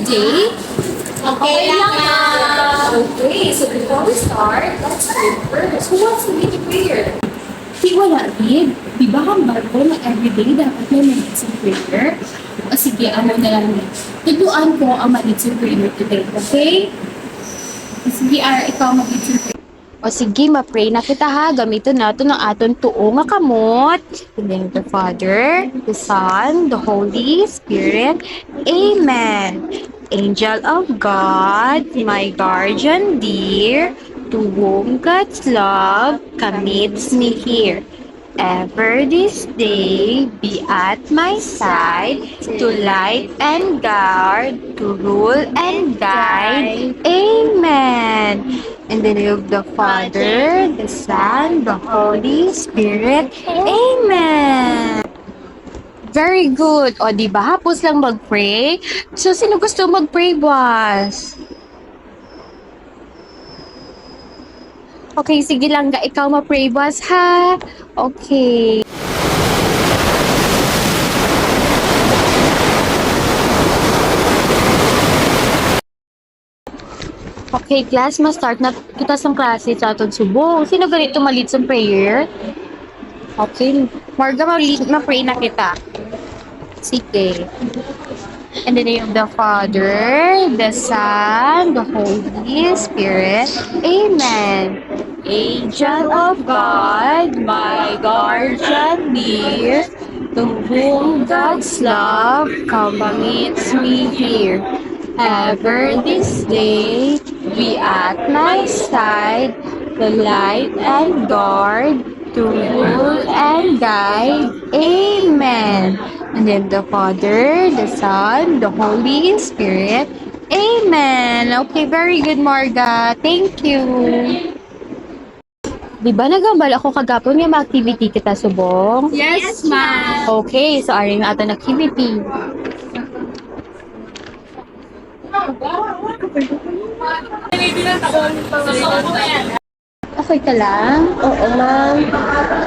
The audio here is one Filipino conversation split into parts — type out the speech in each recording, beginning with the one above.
today? Okay lang na. Okay, so before we start, let's pray first. Who wants to lead the prayer? Di wala, Bid. Di ba hambal ko na everyday dapat may maliit sa prayer? O sige, ano na lang yun. Tutuan ko ang maliit sa prayer today, okay? O sige, ikaw maliit sa prayer. O sige, ma-pray na kita ha. Gamitin natin ang aton tuo nga kamot. In the name of the Father, the Son, the Holy Spirit. Amen. Angel of God, my guardian dear, to whom God's love commits me here. Ever this day be at my side, to light and guard, to rule and guide. Amen. In the name of the Father, the Son, the Holy Spirit. Amen. Very good. O, di ba? Hapos lang mag-pray. So, sino gusto mag-pray, boss? Okay, sige lang ga. Ikaw ma-pray, boss, ha? Okay. Okay, class, ma-start na kita sa klase sa aton subong. Sino ganito malit sa prayer? Okay. Marga, ma-pray na kita. Sige. In the name of the Father, the Son, the Holy Spirit. Amen. Angel of God, my guardian dear, to whom God's love commits me here. Ever this day be at my side, the light and guard, to rule and guide. Amen. And then the Father, the Son, the Holy Spirit. Amen. Okay, very good, Marga. Thank you. Di ba nagambal ako kagapon yung activity kita subong? Yes, ma'am. Okay, so aring ato na activity. Okay ka lang? Oo, ma'am.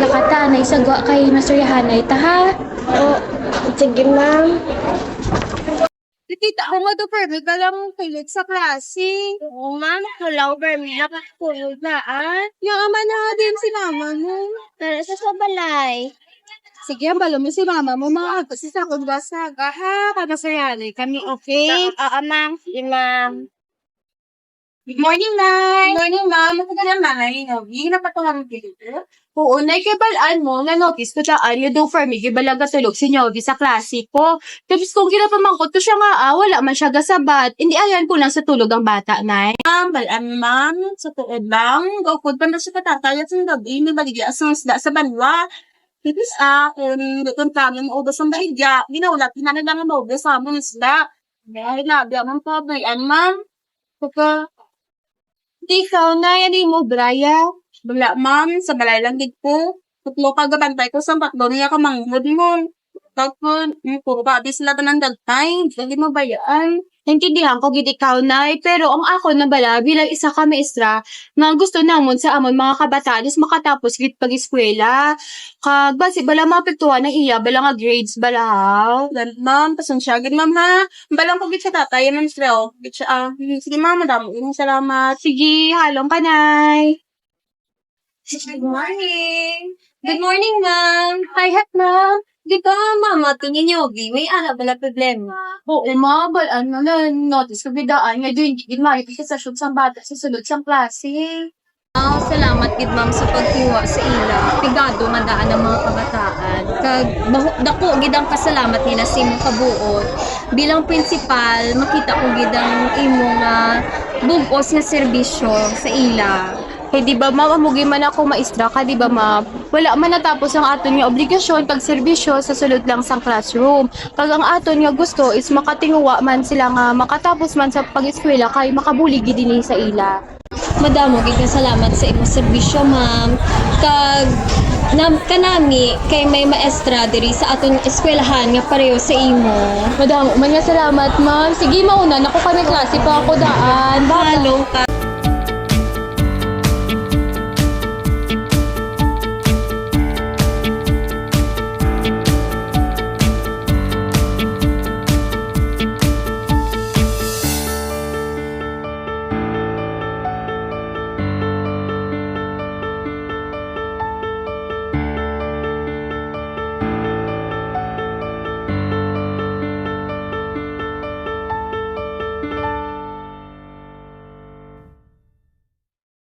Lakata, naisagwa kay Master Yahanay ta ha? Oo. Sige, ma'am. Nakita ko nga to, Permi, ka lang pilit sa klase. Oo, ma'am. Hello, Bermi. Nakatulog na, Yung ama na nga din si mama mo. Tara sa balay. Sige, balo mo si mama mo, mga kasi sa kong basaga, ha? Kada sa yanay kami, okay? Oo, ma'am. Sige, ma'am. Good morning, Nay! Good morning, ma'am. Ano ka naman, Nay? Hindi na pa ito kami dito. Oo, Nay, kay balaan mo, na-notice ko daan, you do for me, gibalaga tulog si Novi sa klase ko. Tapos kung ginapamangkot ko siya nga, wala man siya gasabat. Hindi ayan po lang sa tulog ang bata, Nay. Balaan, ma'am. Sa tuod lang. Gawkod pa na siya katatayat sa gabi. May baligya sa isda sa banwa. Tipis, kung kami maubos ang baligya, ginaulat, hinanilang ang maubos sa among isda. Dahil nabiya man po, balaan, ma'am. Kaka, Di ikaw, Nay, ano mo, Braya? bala, ma'am, sa balay lang din po. Tutlo ka gabantay ko sa bakdo niya ka manghod mo. Tapos, puro ba, di sila ng dagtay. Hindi mo bayaan. Naintindihan ko gid ikaw, Nay, pero ang ako na bala bilang isa ka maestra nga gusto namon sa amon mga kabataan is makatapos gid pag-eskwela. Kag basi bala maapektuhan ng iya bala nga grades bala. Dan, ma'am, pasensya, gid, ma'am, ha? Balang ko gid sa tatay, ma'am, sila, gid siya, sige, ma'am, madamo, salamat. Sige, halong ka, Nay. Good morning. Good morning, ma'am. Hi, hat, ma'am. Di ba, mama, tingin niyo, may ana bala problema. Oo, mga balaan na notice ko bidaan nga doon gid makikita sa shoot sa bata sa sulod sa klase. Salamat gid ma'am sa pagtuwa sa ila. Pigado nga daan ang mga kabataan. Kag dako gid ang pasalamat nila sa imong kabuot. Bilang principal, makita ko gid ang imong bug-os nga serbisyo sa ila. Eh, di ba, ma'am, amugi man ako maestra ka, di ba, ma'am? Wala man natapos ang aton nga obligasyon pag serbisyo sa sulod lang sang classroom. Pag ang aton nga gusto is makatinguwa man sila nga makatapos man sa pag-eskwela kay makabuli gid dinhi sa ila. Madamo gid nga salamat sa imong serbisyo ma'am. Kag kanami kay may maestra diri sa aton eskwelahan nga pareho sa imo. Madamo man nga salamat, ma'am. Sige, mauna na ko kami klase pa ako daan. Halong ka.